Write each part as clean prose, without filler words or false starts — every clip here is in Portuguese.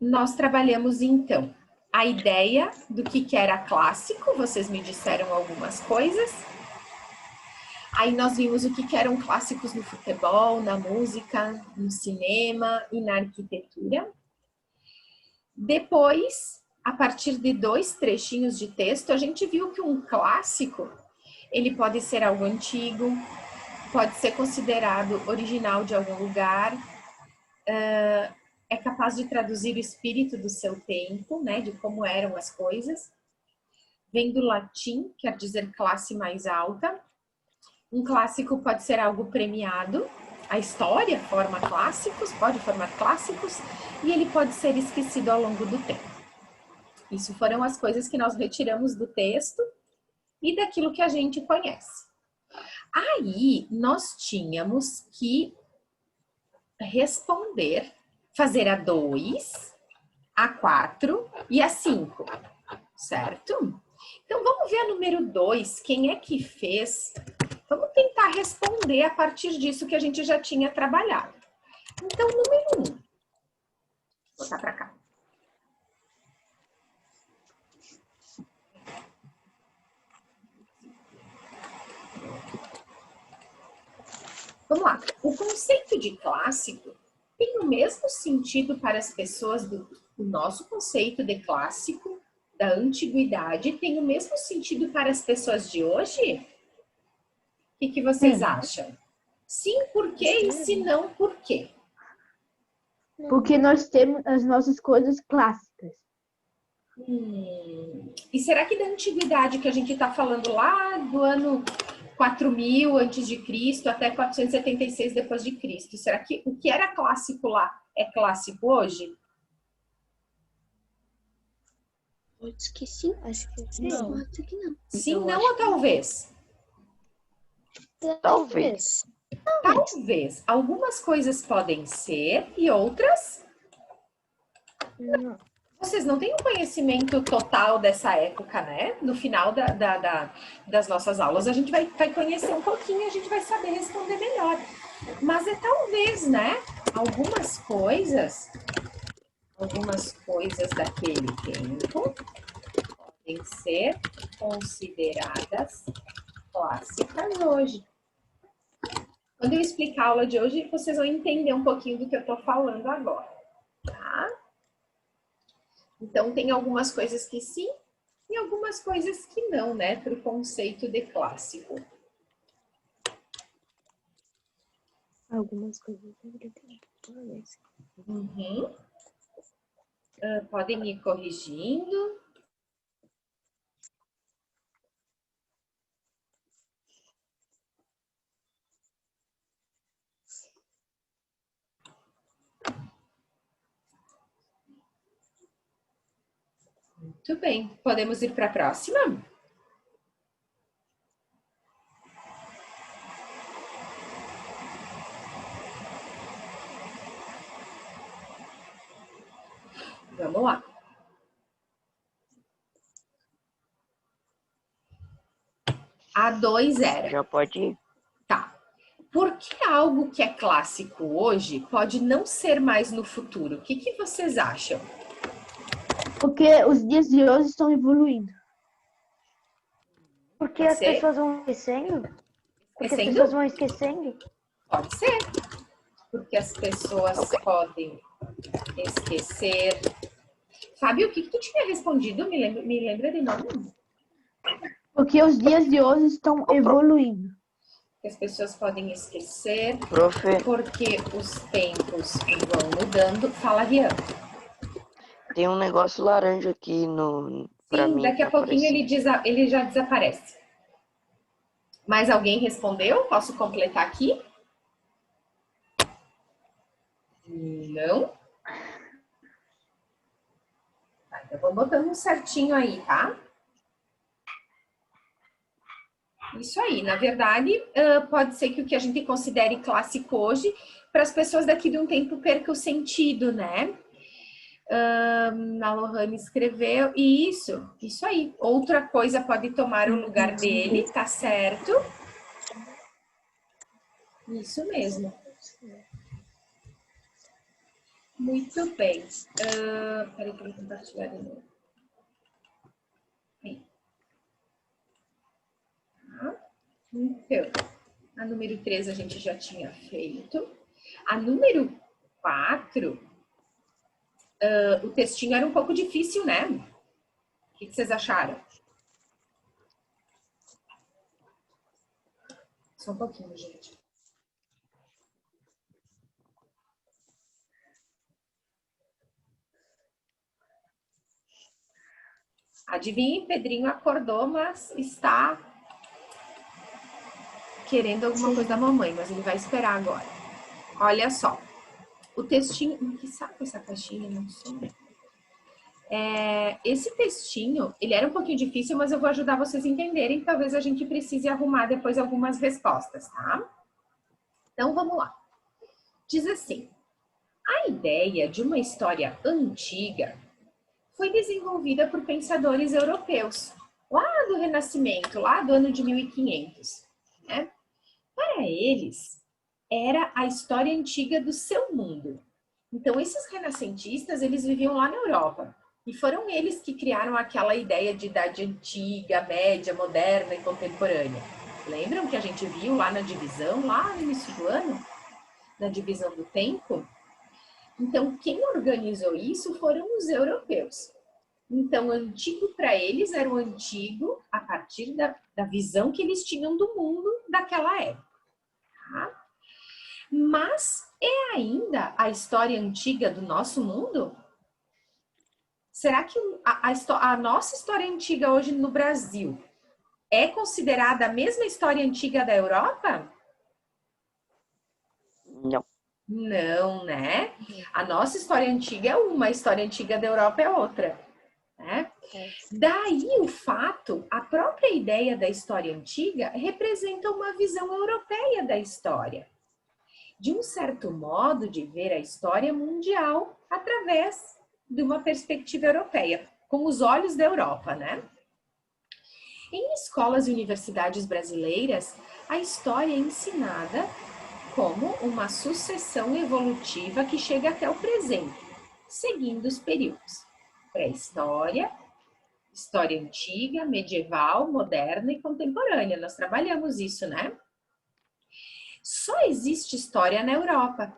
nós trabalhamos, então, a ideia do que era clássico, vocês me disseram algumas coisas. Aí nós vimos o que eram clássicos no futebol, na música, no cinema e na arquitetura. Depois, a partir de 2 trechinhos de texto, a gente viu que um clássico, ele pode ser algo antigo, pode ser considerado original de algum lugar, é capaz de traduzir o espírito do seu tempo, né, de como eram as coisas. Vem do latim, quer dizer classe mais alta. Um clássico pode ser algo premiado. A história forma clássicos, pode formar clássicos, e ele pode ser esquecido ao longo do tempo. Isso foram as coisas que nós retiramos do texto e daquilo que a gente conhece. Aí, nós tínhamos que responder, fazer a 2, a 4 e a 5, certo? Então, vamos ver a número 2, quem é que fez? Vamos tentar responder a partir disso que a gente já tinha trabalhado. Então, número 1. Vou botar para cá. Vamos lá. O conceito de clássico tem o mesmo sentido para as pessoas do nosso conceito de clássico da antiguidade, tem o mesmo sentido para as pessoas de hoje? O que vocês acham? Sim, por quê? E se não, por quê? Porque nós temos as nossas coisas clássicas. E será que da antiguidade que a gente está falando lá do ano 4000 antes de Cristo até 476 depois de Cristo, será que o que era clássico lá é clássico hoje? Acho que sim. Acho que sim. Não. Acho que não. Sim, não ou talvez? Talvez. Talvez. Algumas coisas podem ser e outras... Não. Vocês não têm um conhecimento total dessa época, né? No final das nossas aulas, a gente vai conhecer um pouquinho, a gente vai saber responder melhor. Mas é talvez, né? Algumas coisas daquele tempo podem ser consideradas clássicas hoje. Quando eu explicar a aula de hoje, vocês vão entender um pouquinho do que eu estou falando agora, tá? Então, tem algumas coisas que sim e algumas coisas que não, né? Para o conceito de clássico. Algumas coisas. Uhum. Podem ir corrigindo. Muito bem. Podemos ir para a próxima? Vamos lá. A 2 era. Já pode ir. Tá. Por que algo que é clássico hoje pode não ser mais no futuro? O que vocês acham? Porque os dias de hoje estão evoluindo. Porque Pode as ser? pessoas vão esquecendo? Porque as Esquecendo? pessoas vão esquecendo? Pode ser. Porque as pessoas podem esquecer. Fábio, o que tu tinha respondido? Me lembra de novo? Porque os dias de hoje estão evoluindo. Que as pessoas podem esquecer, Profe, porque os tempos vão mudando. Fala, Rian. tem um negócio laranja aqui no... pra Sim, mim, daqui a tá pouquinho aparecendo. ele já desaparece. Mais alguém respondeu? Posso completar aqui? Não? Tá, então vou botando um certinho aí, tá? Isso aí, na verdade, pode ser que o que a gente considere clássico hoje, para as pessoas daqui de um tempo perca o sentido, né? A Lohane escreveu, e isso aí. Outra coisa pode tomar o lugar dele, tá certo? Isso mesmo. Muito bem. Peraí que eu vou compartilhar de novo. Aí. Tá. Então, a número 3 a gente já tinha feito. A número 4, o textinho era um pouco difícil, né? O que vocês acharam? Só um pouquinho, gente. Adivinhe, Pedrinho acordou, mas está querendo alguma coisa da mamãe, mas ele vai esperar agora. Olha só. O textinho... Que saco essa caixinha, não sei. Esse textinho, ele era um pouquinho difícil, mas eu vou ajudar vocês a entenderem. Talvez a gente precise arrumar depois algumas respostas, tá? Então, vamos lá. Diz assim: a ideia de uma história antiga foi desenvolvida por pensadores europeus, lá do Renascimento, lá do ano de 1500. Né? Para eles, era a história antiga do seu mundo. Então, esses renascentistas, eles viviam lá na Europa. E foram eles que criaram aquela ideia de idade antiga, média, moderna e contemporânea. Lembram que a gente viu lá na divisão, lá no início do ano? Na divisão do tempo? Então, quem organizou isso foram os europeus. Então, antigo para eles era o antigo a partir da visão que eles tinham do mundo daquela época. Tá? Mas é ainda a história antiga do nosso mundo? Será que a nossa história antiga hoje no Brasil é considerada a mesma história antiga da Europa? Não. Não, né? A nossa história antiga é uma, a história antiga da Europa é outra. Né? Daí o fato, a própria ideia da história antiga representa uma visão europeia da história. De um certo modo de ver a história mundial através de uma perspectiva europeia, com os olhos da Europa, né? Em escolas e universidades brasileiras, a história é ensinada como uma sucessão evolutiva que chega até o presente, seguindo os períodos pré-história, história antiga, medieval, moderna e contemporânea. Nós trabalhamos isso, né? Só existe história na Europa.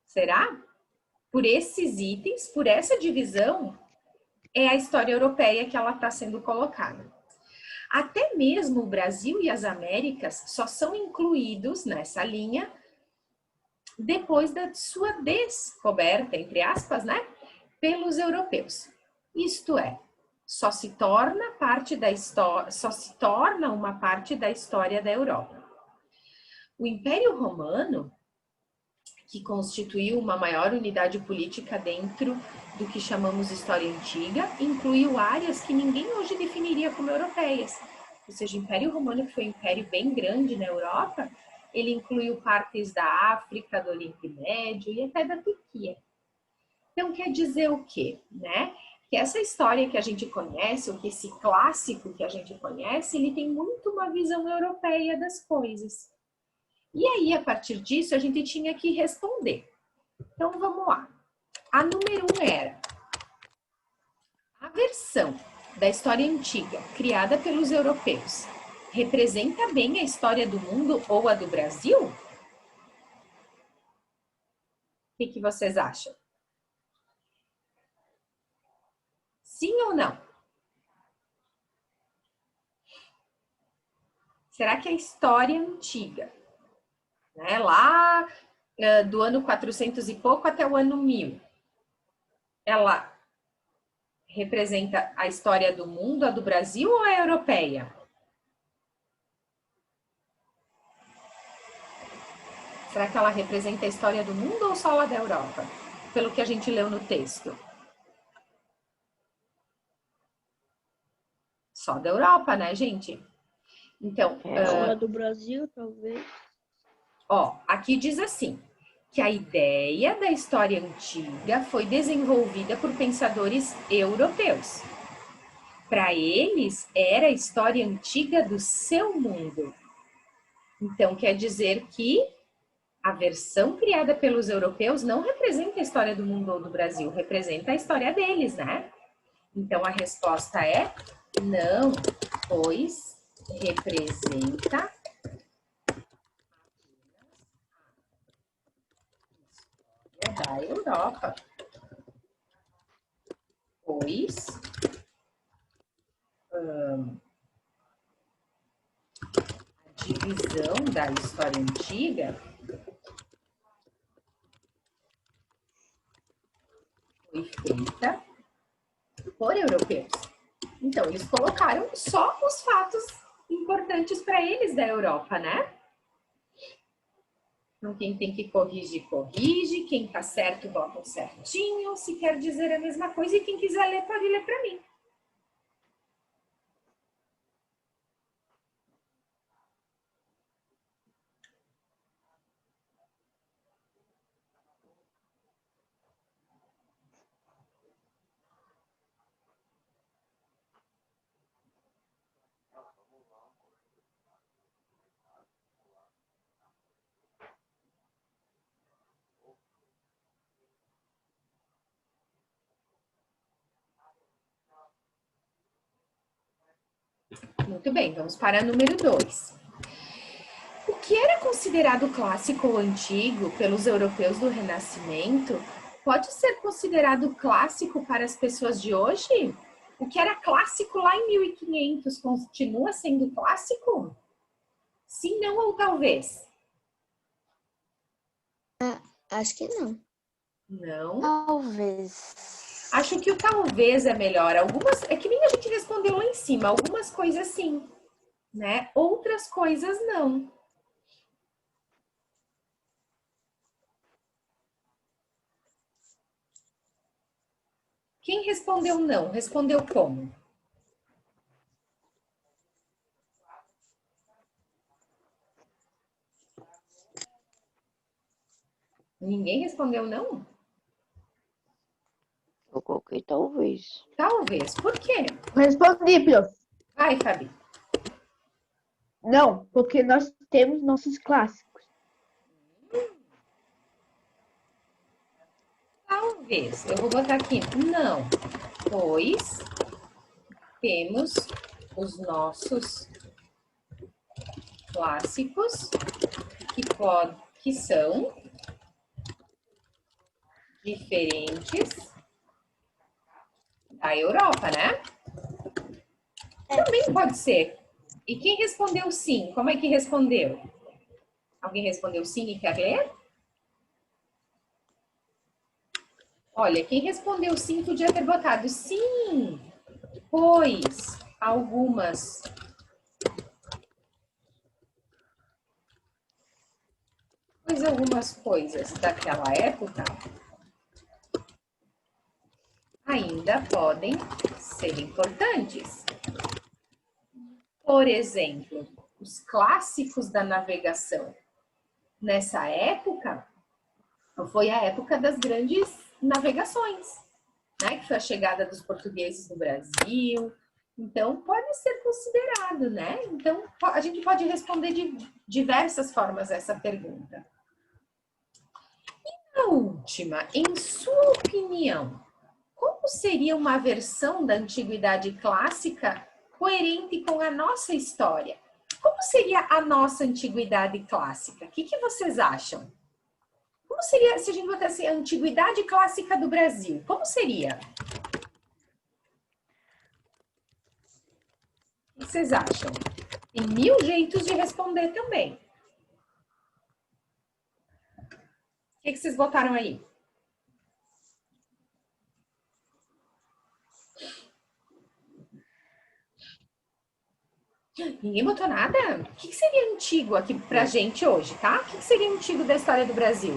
Será? Por esses itens, por essa divisão, é a história europeia que ela está sendo colocada. Até mesmo o Brasil e as Américas só são incluídos nessa linha depois da sua descoberta, entre aspas, né, pelos europeus. Isto é, só se torna uma parte da história da Europa. O Império Romano, que constituiu uma maior unidade política dentro do que chamamos história antiga, incluiu áreas que ninguém hoje definiria como europeias. Ou seja, o Império Romano, que foi um império bem grande na Europa, ele incluiu partes da África, do Oriente Médio e até da Turquia. Então, quer dizer o quê? Né? Que essa história que a gente conhece, ou que esse clássico que a gente conhece, ele tem muito uma visão europeia das coisas. E aí, a partir disso, a gente tinha que responder. Então, vamos lá. A número 1 era: a versão da história antiga, criada pelos europeus, representa bem a história do mundo ou a do Brasil? O que vocês acham? Sim ou não? Será que a história antiga, né, lá do ano 400 e pouco até o ano 1000, ela representa a história do mundo, a do Brasil ou a europeia? Será que ela representa a história do mundo ou só a da Europa? Pelo que a gente leu no texto. Só da Europa, né, gente? Então, Só do Brasil, talvez. Ó, aqui diz assim, que a ideia da história antiga foi desenvolvida por pensadores europeus. Para eles, era a história antiga do seu mundo. Então, quer dizer que A versão criada pelos europeus não representa a história do mundo ou do Brasil, representa a história deles, né? Então, a resposta é não, pois representa a história da Europa. Pois a divisão da história antiga foi feita por europeus. Então, eles colocaram só os fatos importantes para eles da Europa, né? Então, quem tem que corrigir, corrige. Quem tá certo, bota certinho. Se quer dizer a mesma coisa. E quem quiser ler, pode ler para mim. Muito bem, vamos para a número 2. O que era considerado clássico ou antigo pelos europeus do Renascimento pode ser considerado clássico para as pessoas de hoje? O que era clássico lá em 1500 continua sendo clássico? Sim, não ou talvez? Acho que não. Não. Talvez. Acho que o talvez é melhor. Algumas, é que nem a gente respondeu lá em cima. Algumas coisas sim, né? Outras coisas não. Quem respondeu não? Respondeu como? Ninguém respondeu não? Eu coloquei talvez. Talvez. Por quê? Respondi, prof. Vai, Fabi. Não, porque nós temos nossos clássicos. Talvez. Eu vou botar aqui. Não. Pois temos os nossos clássicos que são diferentes da Europa, né? Também pode ser. E quem respondeu sim? Como é que respondeu? Alguém respondeu sim e quer ler? Olha, quem respondeu sim podia ter botado sim, pois algumas coisas daquela época ainda podem ser importantes. Por exemplo, os clássicos da navegação. Nessa época, foi a época das grandes navegações, né? Que foi a chegada dos portugueses no Brasil. Então, pode ser considerado, né? Então, a gente pode responder de diversas formas essa pergunta. E a última, em sua opinião, como seria uma versão da antiguidade clássica coerente com a nossa história? Como seria a nossa antiguidade clássica? O que vocês acham? Como seria se a gente botasse a antiguidade clássica do Brasil? Como seria? O que vocês acham? Tem 1000 jeitos de responder também. O que vocês botaram aí? Ninguém botou nada? O que seria antigo aqui pra gente hoje, tá? O que seria antigo da história do Brasil?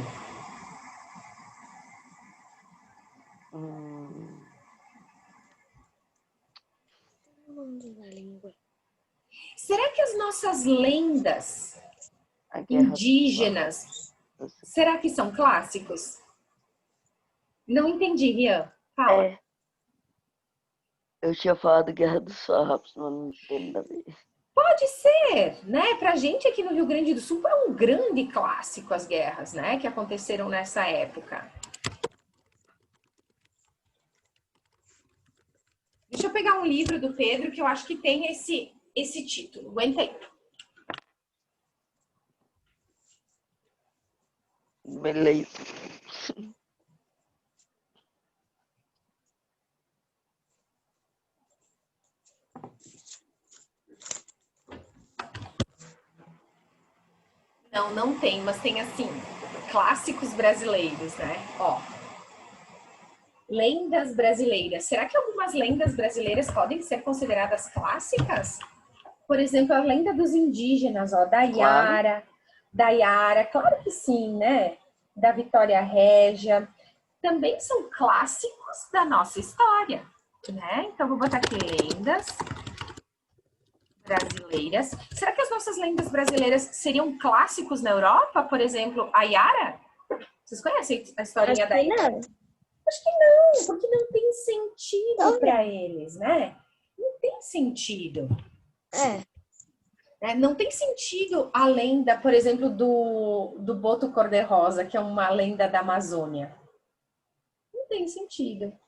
Será que as nossas lendas indígenas, será que são clássicos? Não entendi, Rian. Fala. É. Eu tinha falado Guerra dos Farrapos, mas não tem nada a ver. Pode ser, né? Pra gente aqui no Rio Grande do Sul é um grande clássico as guerras, né? Que aconteceram nessa época. Deixa eu pegar um livro do Pedro que eu acho que tem esse título. Aguenta aí. Beleza. Não, não tem, mas tem assim, clássicos brasileiros, né? Ó. Lendas brasileiras. Será que algumas lendas brasileiras podem ser consideradas clássicas? Por exemplo, a lenda dos indígenas, ó, da Yara, claro que sim, né? Da Vitória Régia. Também são clássicos da nossa história, né? Então, vou botar aqui lendas brasileiras. Será que as nossas lendas brasileiras seriam clássicos na Europa? Por exemplo, a Yara? Vocês conhecem a historinha da Yara? Não. Acho que não, porque não tem sentido para eles, né? Não tem sentido. Não tem sentido a lenda, por exemplo, do Boto Cor-de-Rosa, que é uma lenda da Amazônia. Não tem sentido.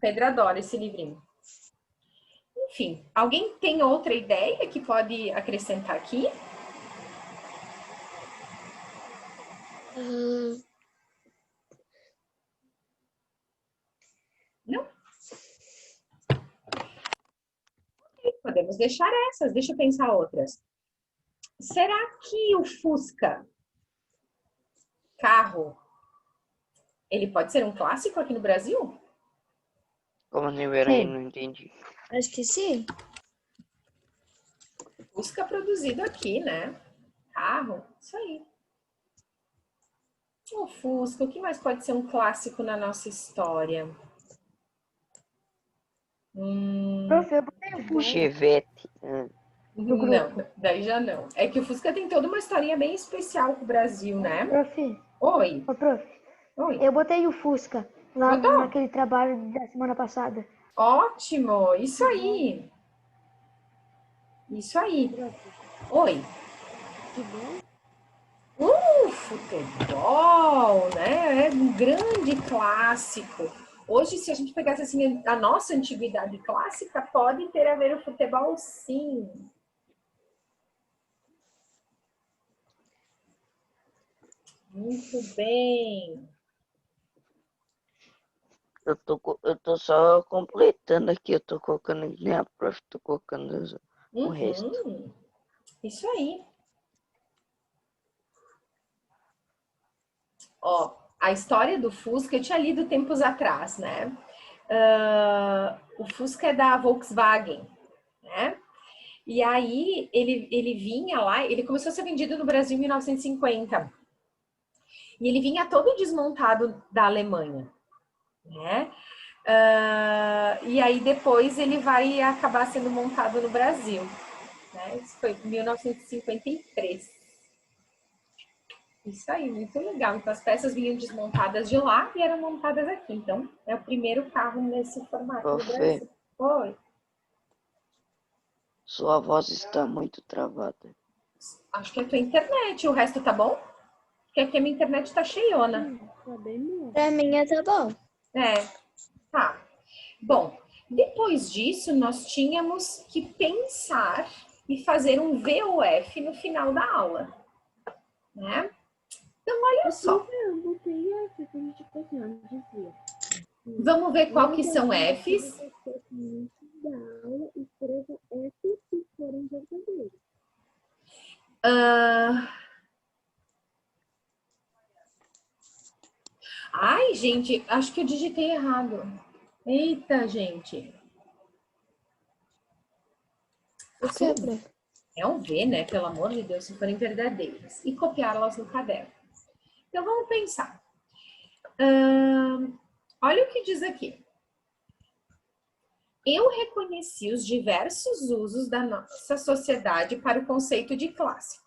Pedro adora esse livrinho. Enfim, alguém tem outra ideia que pode acrescentar aqui? Não? Podemos deixar essas, deixa eu pensar outras. Será que o Fusca, carro, ele pode ser um clássico aqui no Brasil? Como nível aí, Sim. não entendi. Acho que sim. Fusca produzido aqui, né? Carro, isso aí. O Fusca, o que mais pode ser um clássico na nossa história? Prof, eu botei o Fusca Chevette. no grupo. Não, daí já não. É que o Fusca tem toda uma historinha bem especial com o Brasil, né? Prof, Oi, prof, eu botei o Fusca lá Botou? naquele trabalho da semana passada. Ótimo, isso aí. Isso aí. Oi. Futebol, né? É um grande clássico. Hoje, se a gente pegasse assim a nossa antiguidade clássica, pode ter a ver o futebol, sim. Muito bem. Eu tô só completando aqui, eu tô colocando nem a prof, tô colocando o resto. Isso aí. Ó, a história do Fusca eu tinha lido tempos atrás, né? O Fusca é da Volkswagen, né? E aí ele vinha lá, ele começou a ser vendido no Brasil em 1950. E ele vinha todo desmontado da Alemanha, né? E aí depois ele vai acabar sendo montado no Brasil, né? Isso foi em 1953. Isso aí, muito legal. Então as peças vinham desmontadas de lá e eram montadas aqui. Então é o primeiro carro nesse formato no Prof, Brasil. Oi. sua voz está muito travada. Acho que é a tua internet. O resto tá bom? Porque aqui a minha internet tá cheiona. Pra mim tá bom. Tá. Bom, depois disso, nós tínhamos que pensar e fazer um VOF no final da aula, né? Então, olha só. Vamos ver qual que são Fs. Ai, gente, acho que eu digitei errado. Eita, gente. O que, prof? É um V, né? Pelo amor de Deus, se forem verdadeiras. E copiá-las no caderno. Então, vamos pensar. Olha o que diz aqui. Eu reconheci os diversos usos da nossa sociedade para o conceito de classe.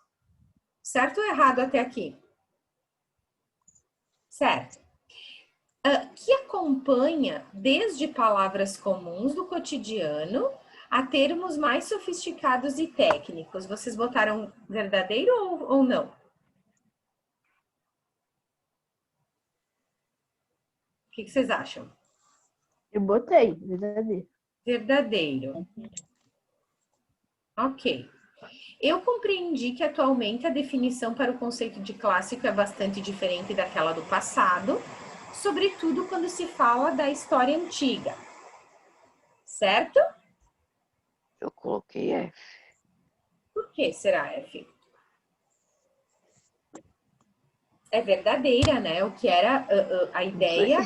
Certo ou errado até aqui? Certo. Que acompanha desde palavras comuns do cotidiano a termos mais sofisticados e técnicos. Vocês botaram verdadeiro ou não? O que vocês acham? Eu botei, verdadeiro. Verdadeiro. Ok. Eu compreendi que atualmente a definição para o conceito de clássico é bastante diferente daquela do passado, sobretudo quando se fala da história antiga. Certo? Eu coloquei F. Por que será F? É verdadeira, né? O que era a ideia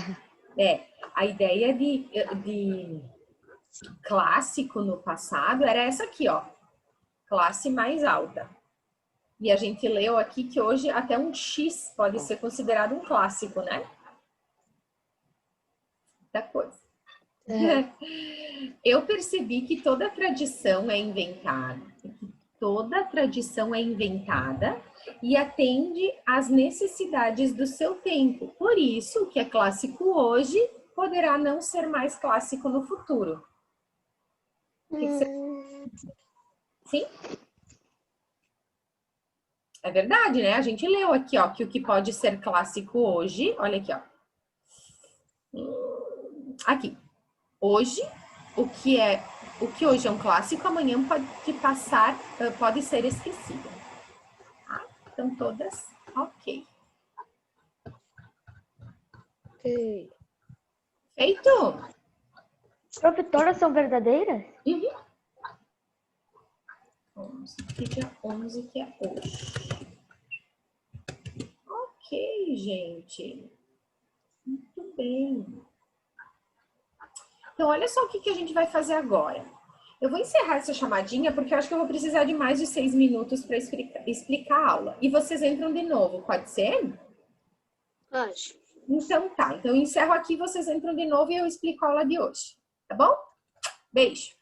a ideia de clássico no passado era essa aqui, ó, classe mais alta. E a gente leu aqui que hoje até um X pode ser considerado um clássico, né? Da coisa. Eu percebi que toda tradição é inventada. Toda tradição é inventada e atende às necessidades do seu tempo. Por isso, o que é clássico hoje poderá não ser mais clássico no futuro. Sim? É verdade, né? A gente leu aqui, ó, que o que pode ser clássico hoje, olha aqui, ó. Aqui. Hoje, o que hoje é um clássico, amanhã pode ser esquecido. Tá? Então, todas ok. Ok. Feito? Prof, todas são verdadeiras? Uhum. 11, que dia 11 que é hoje. Ok, gente. Muito bem. Então, olha só o que a gente vai fazer agora. Eu vou encerrar essa chamadinha porque eu acho que eu vou precisar de mais de 6 minutos para explicar a aula. E vocês entram de novo, pode ser? Pode. Então tá. Então eu encerro aqui, vocês entram de novo e eu explico a aula de hoje. Tá bom? Beijo.